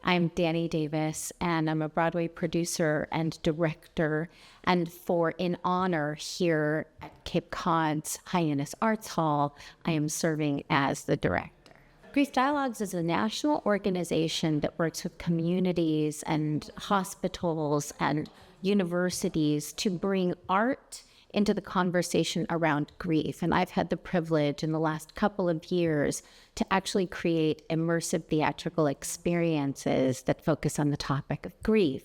I'm Danny Davis, and I'm a Broadway producer and director. And for In Honor here at Cape Cod's Hyannis Arts Hall, I am serving as the director. Grief Dialogues is a national organization that works with communities and hospitals and universities to bring art into the conversation around grief. And I've had the privilege in the last couple of years to actually create immersive theatrical experiences that focus on the topic of grief.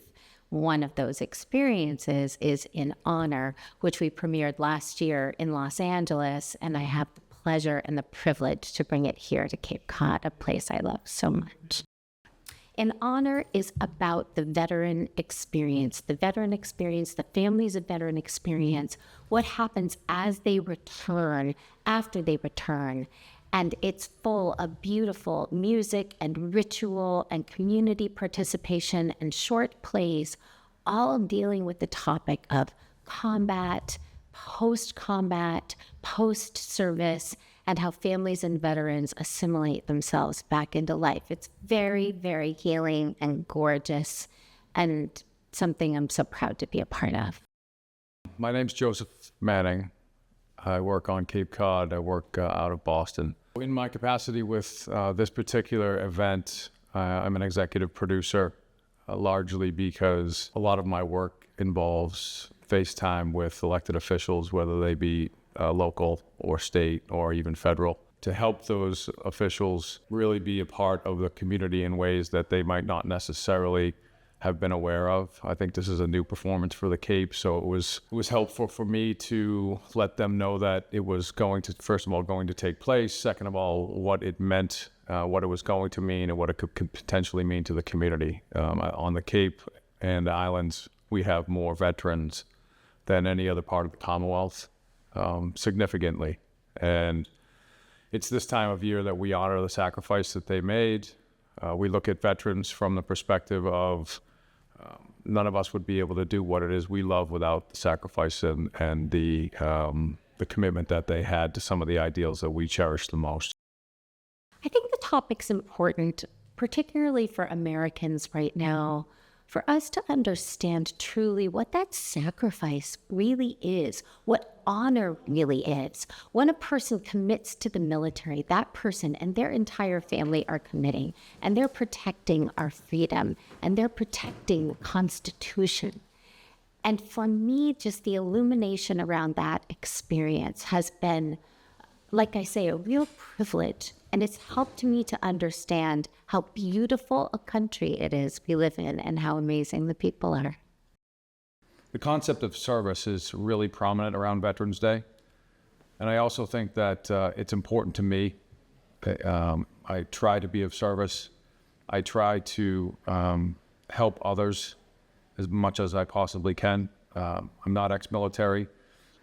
One of those experiences is In Honor, which we premiered last year in Los Angeles, and I have the pleasure and the privilege to bring it here to Cape Cod, a place I love so much. In Honor is about the veteran experience, the families of veteran experience, what happens as they return, after they return. And it's full of beautiful music and ritual and community participation and short plays, all dealing with the topic of combat, post-combat, post-service, and how families and veterans assimilate themselves back into life. It's very, very healing and gorgeous, and something I'm so proud to be a part of. My name's Joseph Manning. I work on Cape Cod. I work out of Boston. In my capacity with this particular event, I'm an executive producer, largely because a lot of my work involves FaceTime with elected officials, whether they be local or state or even federal, to help those officials really be a part of the community in ways that they might not necessarily have been aware of. I think this is a new performance for the Cape, so it was helpful for me to let them know that it was going to, first of all, going to take place, second of all, what it meant, what it was going to mean, and what it could potentially mean to the community. On the Cape and the islands, we have more veterans than any other part of the Commonwealth, significantly. And it's this time of year that we honor the sacrifice that they made. We look at veterans from the perspective of none of us would be able to do what it is we love without the sacrifice and the commitment that they had to some of the ideals that we cherish the most. I think the topic's important, particularly for Americans right now, for us to understand truly what that sacrifice really is, what honor really is. When a person commits to the military, that person and their entire family are committing, and they're protecting our freedom, and they're protecting the Constitution. And for me, just the illumination around that experience has been, like I say, a real privilege. And it's helped me to understand how beautiful a country it is we live in and how amazing the people are. The concept of service is really prominent around Veterans Day. And I also think that it's important to me. I try to be of service. I try to help others as much as I possibly can. I'm not ex-military,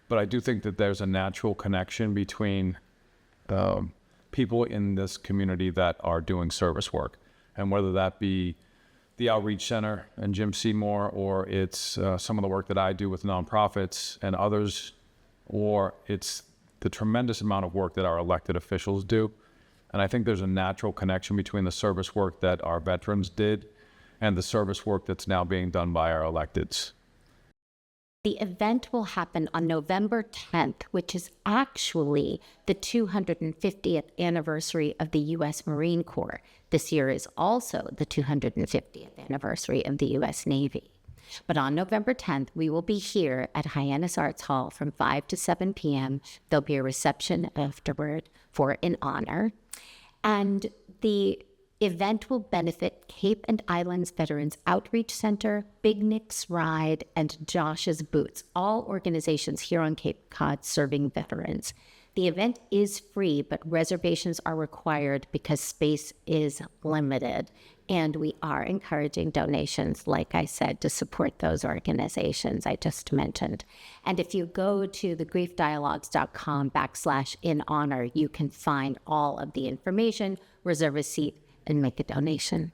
but I do think that there's a natural connection between people in this community that are doing service work, and whether that be the Outreach Center and Jim Seymour, or it's some of the work that I do with nonprofits and others, or it's the tremendous amount of work that our elected officials do. And I think there's a natural connection between the service work that our veterans did and the service work that's now being done by our electeds. The event will happen on November 10th, which is actually the 250th anniversary of the U.S. Marine Corps. This year is also the 250th anniversary of the U.S. Navy. But on November 10th, we will be here at Hyannis Arts Hall from 5 to 7 p.m. There'll be a reception afterward for In Honor. And the event will benefit Cape and Islands Veterans Outreach Center, Big Nick's Ride, and Josh's Boots, all organizations here on Cape Cod serving veterans. The event is free, but reservations are required because space is limited. And we are encouraging donations, like I said, to support those organizations I just mentioned. And if you go to thegriefdialogues.com/in honor, you can find all of the information, reserve a seat, and make a donation.